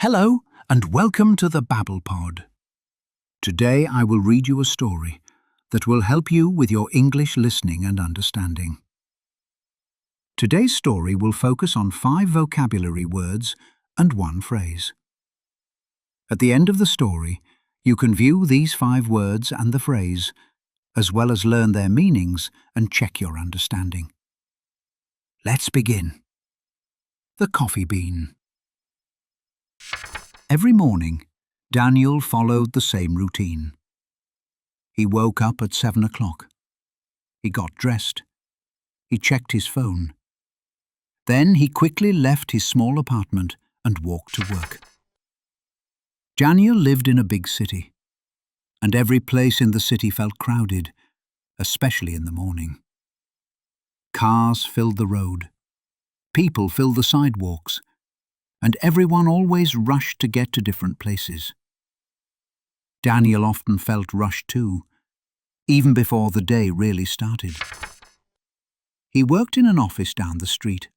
Hello and welcome to the Babble Pod. Today I will read you a story that will help you with your English listening and understanding. Today's story will focus on 5 vocabulary words and 1 phrase. At the end of the story, you can view these 5 words and the phrase, as well as learn their meanings and check your understanding. Let's begin. The coffee bean. Every morning, Daniel followed the same routine. He woke up at 7 o'clock. He got dressed. He checked his phone. Then he quickly left his small apartment and walked to work. Daniel lived in a big city, and every place in the city felt crowded, especially in the morning. Cars filled the road. People filled the sidewalks, and everyone always rushed to get to different places. Daniel often felt rushed too, even before the day really started. He worked in an office down the street.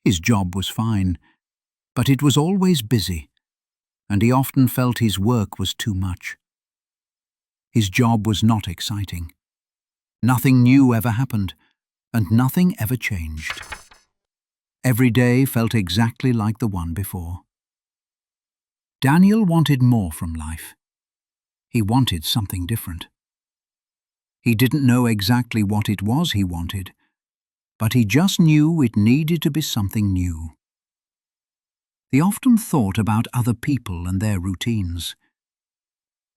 His job was fine, but it was always busy, and he often felt his work was too much. His job was not exciting. Nothing new ever happened, and nothing ever changed. Every day felt exactly like the one before. Daniel wanted more from life. He wanted something different. He didn't know exactly what it was he wanted, but he just knew it needed to be something new. He often thought about other people and their routines.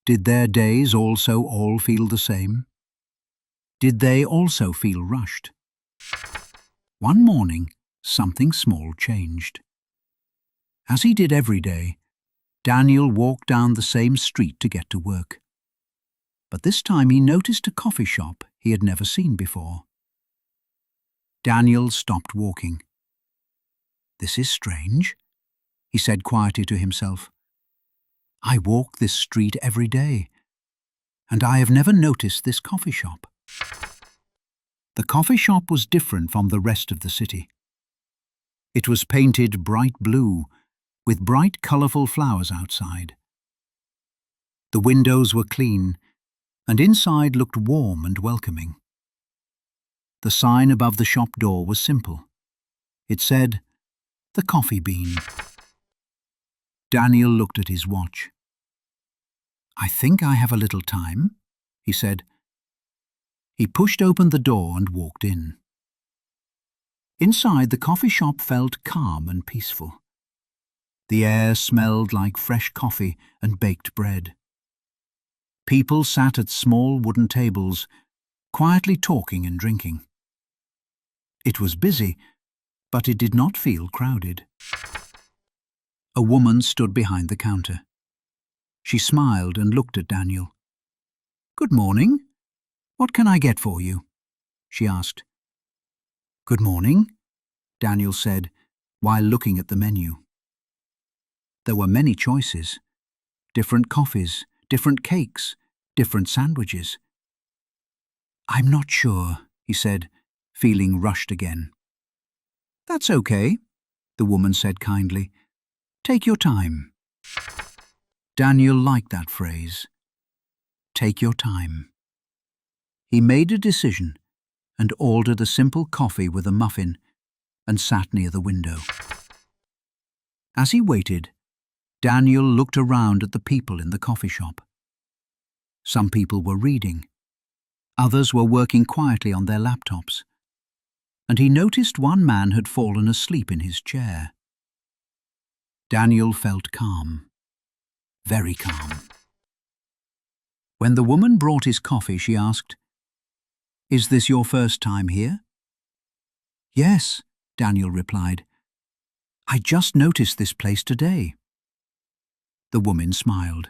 Did their days also all feel the same? Did they also feel rushed? One morning, something small changed. As he did every day, Daniel walked down the same street to get to work. But this time he noticed a coffee shop he had never seen before. Daniel stopped walking. "This is strange," he said quietly to himself. "I walk this street every day, and I have never noticed this coffee shop." The coffee shop was different from the rest of the city. It was painted bright blue, with bright, colourful flowers outside. The windows were clean, and inside looked warm and welcoming. The sign above the shop door was simple. It said, "The Coffee Bean." Daniel looked at his watch. "I think I have a little time," he said. He pushed open the door and walked in. Inside, the coffee shop felt calm and peaceful. The air smelled like fresh coffee and baked bread. People sat at small wooden tables, quietly talking and drinking. It was busy, but it did not feel crowded. A woman stood behind the counter. She smiled and looked at Daniel. "Good morning. What can I get for you?" she asked. "Good morning," Daniel said, while looking at the menu. There were many choices. Different coffees, different cakes, different sandwiches. "I'm not sure," he said, feeling rushed again. "That's okay," the woman said kindly. "Take your time." Daniel liked that phrase. Take your time. He made a decision and ordered a simple coffee with a muffin and sat near the window. As he waited, Daniel looked around at the people in the coffee shop. Some people were reading. Others were working quietly on their laptops. And he noticed one man had fallen asleep in his chair. Daniel felt calm. Very calm. When the woman brought his coffee, she asked, "Is this your first time here?" "Yes," Daniel replied. "I just noticed this place today." The woman smiled.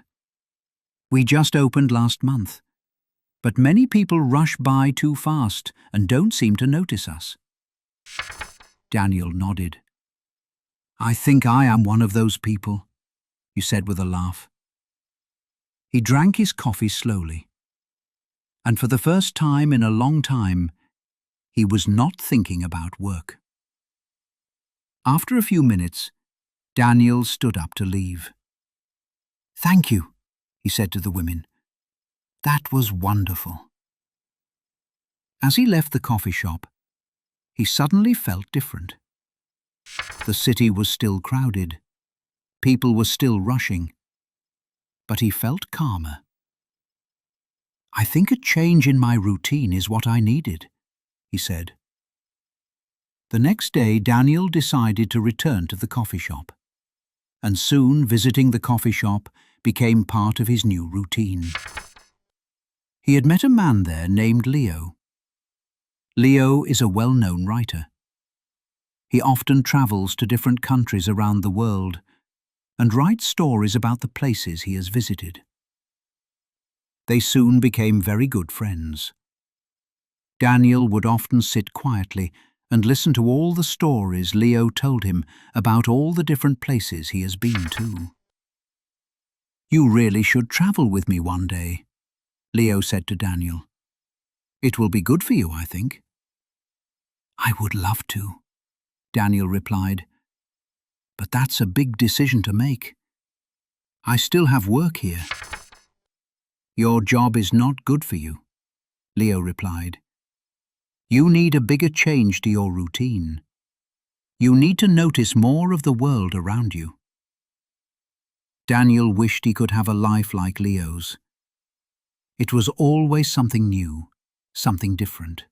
"We just opened last month, but many people rush by too fast and don't seem to notice us." Daniel nodded. "I think I am one of those people," he said with a laugh. He drank his coffee slowly, and for the first time in a long time, he was not thinking about work. After a few minutes, Daniel stood up to leave. "Thank you," he said to the women. "That was wonderful." As he left the coffee shop, he suddenly felt different. The city was still crowded. People were still rushing. But he felt calmer. "I think a change in my routine is what I needed," he said. The next day, Daniel decided to return to the coffee shop, and soon visiting the coffee shop became part of his new routine. He had met a man there named Leo. Leo is a well-known writer. He often travels to different countries around the world and writes stories about the places he has visited. They soon became very good friends. Daniel would often sit quietly and listen to all the stories Leo told him about all the different places he has been to. "You really should travel with me one day," Leo said to Daniel. "It will be good for you, I think." "I would love to," Daniel replied. "But that's a big decision to make. I still have work here." "Your job is not good for you," Leo replied. "You need a bigger change to your routine. You need to notice more of the world around you." Daniel wished he could have a life like Leo's. It was always something new, something different.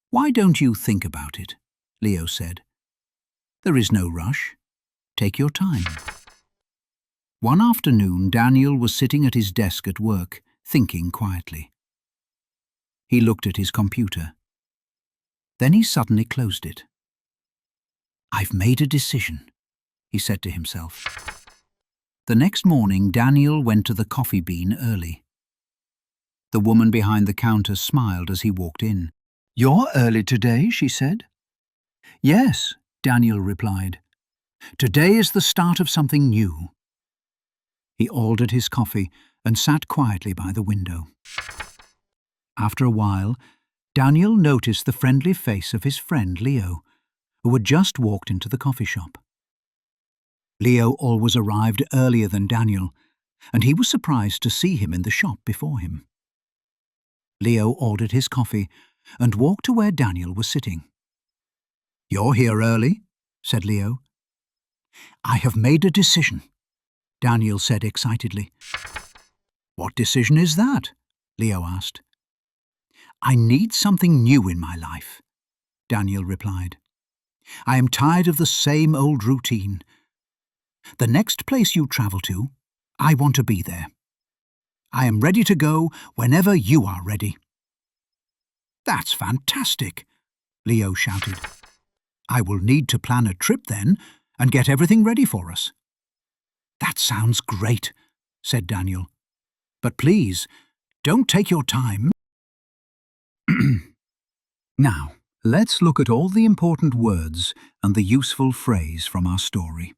"Why don't you think about it?" Leo said. "There is no rush. Take your time." One afternoon, Daniel was sitting at his desk at work, thinking quietly. He looked at his computer. Then he suddenly closed it. "I've made a decision," he said to himself. The next morning, Daniel went to the Coffee Bean early. The woman behind the counter smiled as he walked in. "You're early today," she said. "Yes," Daniel replied. "Today is the start of something new." He ordered his coffee and sat quietly by the window. After a while, Daniel noticed the friendly face of his friend Leo, who had just walked into the coffee shop. Leo always arrived earlier than Daniel, and he was surprised to see him in the shop before him. Leo ordered his coffee and walked to where Daniel was sitting. "You're here early," said Leo. "I have made a decision," Daniel said excitedly. "What decision is that?" Leo asked. "I need something new in my life," Daniel replied. "I am tired of the same old routine. The next place you travel to, I want to be there. I am ready to go whenever you are ready." "That's fantastic," Leo shouted. "I will need to plan a trip then and get everything ready for us." "That sounds great," said Daniel. "But please, don't take your time." Now, let's look at all the important words and the useful phrase from our story.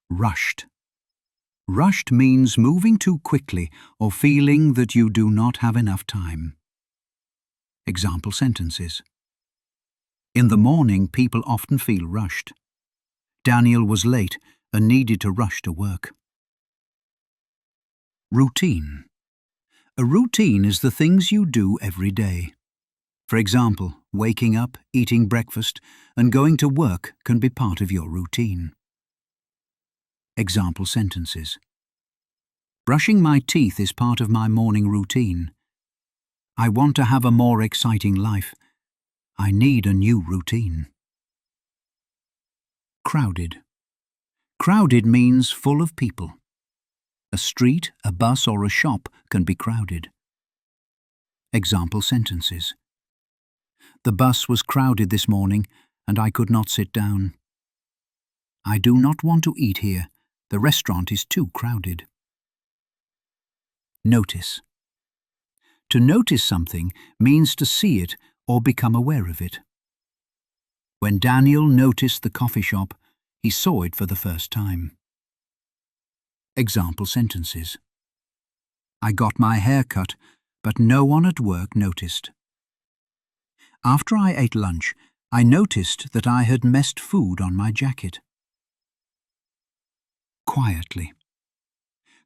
Rushed. Rushed means moving too quickly or feeling that you do not have enough time. Example sentences. In the morning, people often feel rushed. Daniel was late and needed to rush to work. Routine. A routine is the things you do every day. For example, waking up, eating breakfast, and going to work can be part of your routine. Example sentences. Brushing my teeth is part of my morning routine. I want to have a more exciting life. I need a new routine. Crowded. Crowded means full of people. A street, a bus, or a shop can be crowded. Example sentences. The bus was crowded this morning, and I could not sit down. I do not want to eat here. The restaurant is too crowded. Notice. To notice something means to see it or become aware of it. When Daniel noticed the coffee shop, he saw it for the first time. Example sentences. I got my hair cut, but no one at work noticed. After I ate lunch, I noticed that I had messed food on my jacket. Quietly.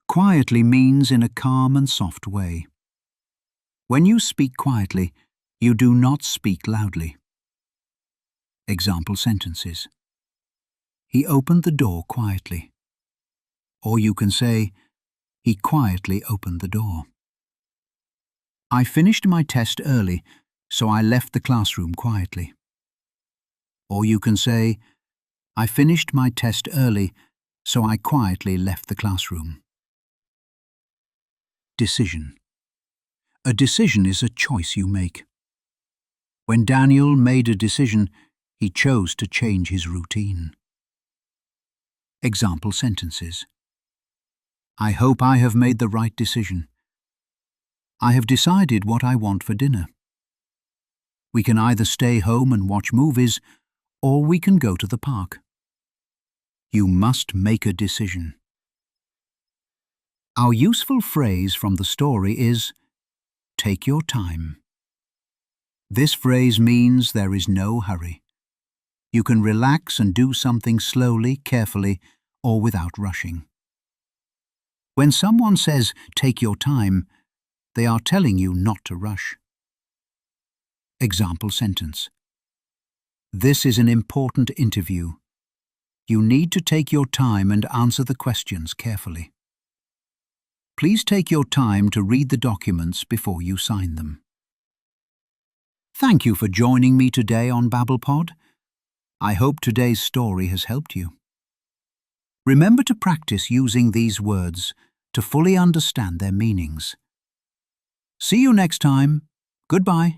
Quietly means in a calm and soft way. When you speak quietly, you do not speak loudly. Example sentences. He opened the door quietly. Or you can say, he quietly opened the door. I finished my test early, so I left the classroom quietly. Or you can say, I finished my test early, so I quietly left the classroom. Decision. A decision is a choice you make. When Daniel made a decision, he chose to change his routine. Example sentences. I hope I have made the right decision. I have decided what I want for dinner. We can either stay home and watch movies, or we can go to the park. You must make a decision. Our useful phrase from the story is, take your time. This phrase means there is no hurry. You can relax and do something slowly, carefully, or without rushing. When someone says, take your time, they are telling you not to rush. Example sentence. This is an important interview. You need to take your time and answer the questions carefully. Please take your time to read the documents before you sign them. Thank you for joining me today on Babble Pod. I hope today's story has helped you. Remember to practice using these words to fully understand their meanings. See you next time. Goodbye.